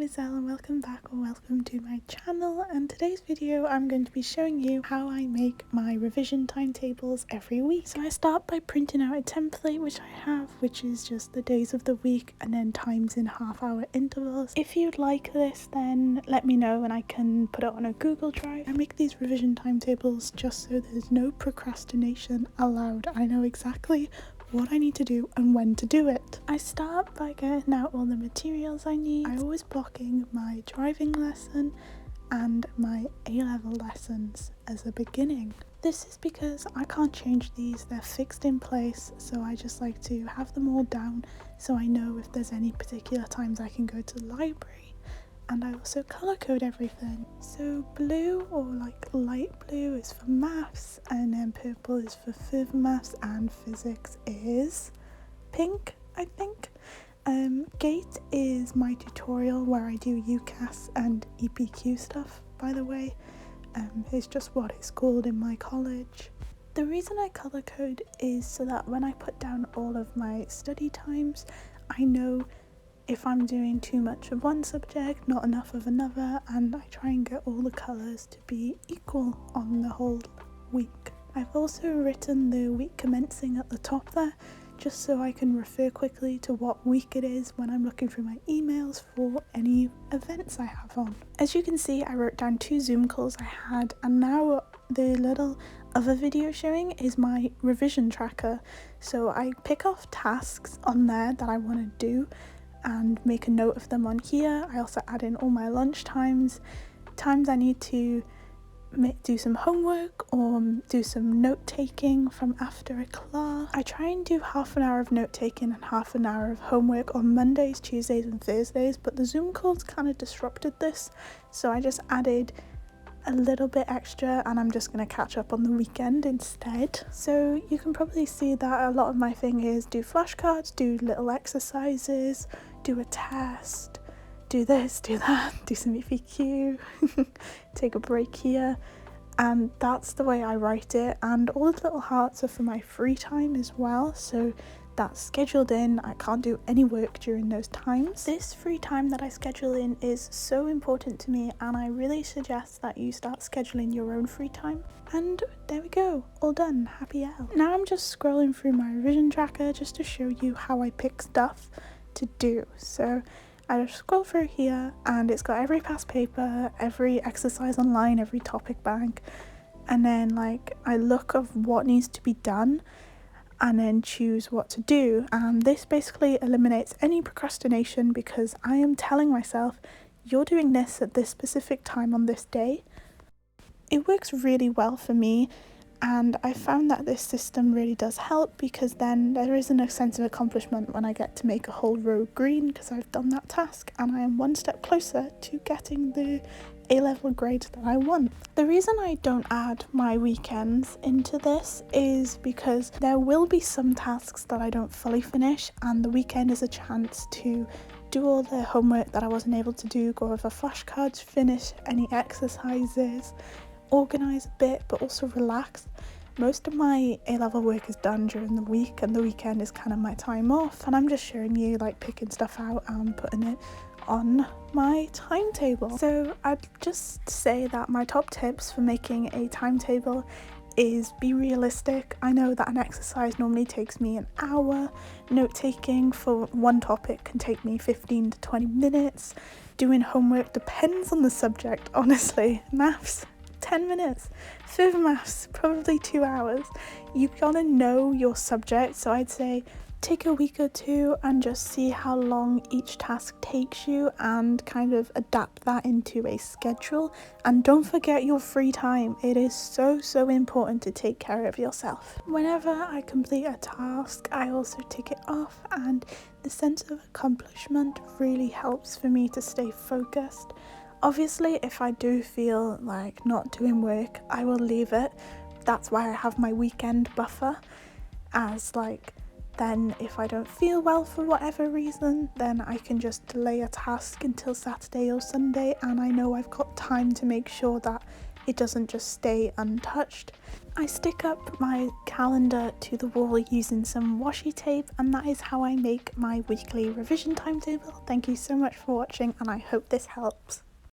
name is Elle and welcome back or welcome to my channel, and today's video I'm going to be showing you how I make my revision timetables every week. So I start by printing out a template which I have, which is just the days of the week and then times in half-hour intervals. If you'd like this, then let me know and I can put it on a Google Drive. I make these revision timetables just so there's no procrastination allowed. I know exactly what I need to do and when to do it. I start by getting out all the materials I need. I always blocking my driving lesson and my A-level lessons as a beginning. This is because I can't change these, they're fixed in place, so I just like to have them all down so I know if there's any particular times I can go to the library. And I also colour code everything. So blue or like light blue is for maths, and then purple is for further maths, and physics is pink, I think. GATE is my tutorial where I do UCAS and EPQ stuff, by the way. It's just what it's called in my college. The reason I colour code is so that when I put down all of my study times, I know if I'm doing too much of one subject, not enough of another, and I try and get all the colours to be equal on the whole week. I've also written the week commencing at the top there, just so I can refer quickly to what week it is when I'm looking through my emails for any events I have on. As you can see, I wrote down 2 Zoom calls I had, and now the little other video showing is my revision tracker. So I pick off tasks on there that I want to do and make a note of them on here. I also add in all my lunch times, times I need to do some homework or do some note taking from after a class. I try and do half an hour of note taking and half an hour of homework on Mondays, Tuesdays and Thursdays, but the Zoom calls kind of disrupted this, so I just added a little bit extra and I'm just going to catch up on the weekend instead. So you can probably see that a lot of my thing is do flashcards, do little exercises, do a test, do this, do that, do some FAQ, take a break here, and that's the way I write it. And all the little hearts are for my free time as well, so that's scheduled in. I can't do any work during those times. This free time that I schedule in is so important to me, and I really suggest that you start scheduling your own free time. And there we go, all done, happy Elle. Now I'm just scrolling through my revision tracker just to show you how I pick stuff to do. So I just scroll through here and it's got every past paper, every exercise online, every topic bank, and then like I look of what needs to be done and then choose what to do. And this basically eliminates any procrastination because I am telling myself, you're doing this at this specific time on this day. It works really well for me, and I found that this system really does help because then there isn't a sense of accomplishment when I get to make a whole row green because I've done that task, and I am one step closer to getting the A-level grade that I want. The reason I don't add my weekends into this is because there will be some tasks that I don't fully finish, and the weekend is a chance to do all the homework that I wasn't able to do, go over flashcards, finish any exercises, organise a bit, but also relax. Most of my A-level work is done during the week, and the weekend is kind of my time off, and I'm just showing you like picking stuff out and putting it on my timetable. So I'd just say that my top tips for making a timetable is be realistic. I know that an exercise normally takes me an hour. Note taking for one topic can take me 15 to 20 minutes. Doing homework depends on the subject, honestly. Maths, 10 minutes. Further maths, probably 2 hours. You gotta know your subject, so I'd say take a week or 2 and just see how long each task takes you and kind of adapt that into a schedule. And don't forget your free time. It is so important to take care of yourself. Whenever I complete a task, I also tick it off, and the sense of accomplishment really helps for me to stay focused. Obviously, if I do feel like not doing work, I will leave it. That's why I have my weekend buffer, as like, then if I don't feel well for whatever reason, then I can just delay a task until Saturday or Sunday, and I know I've got time to make sure that it doesn't just stay untouched. I stick up my calendar to the wall using some washi tape, and that is how I make my weekly revision timetable. Thank you so much for watching, and I hope this helps.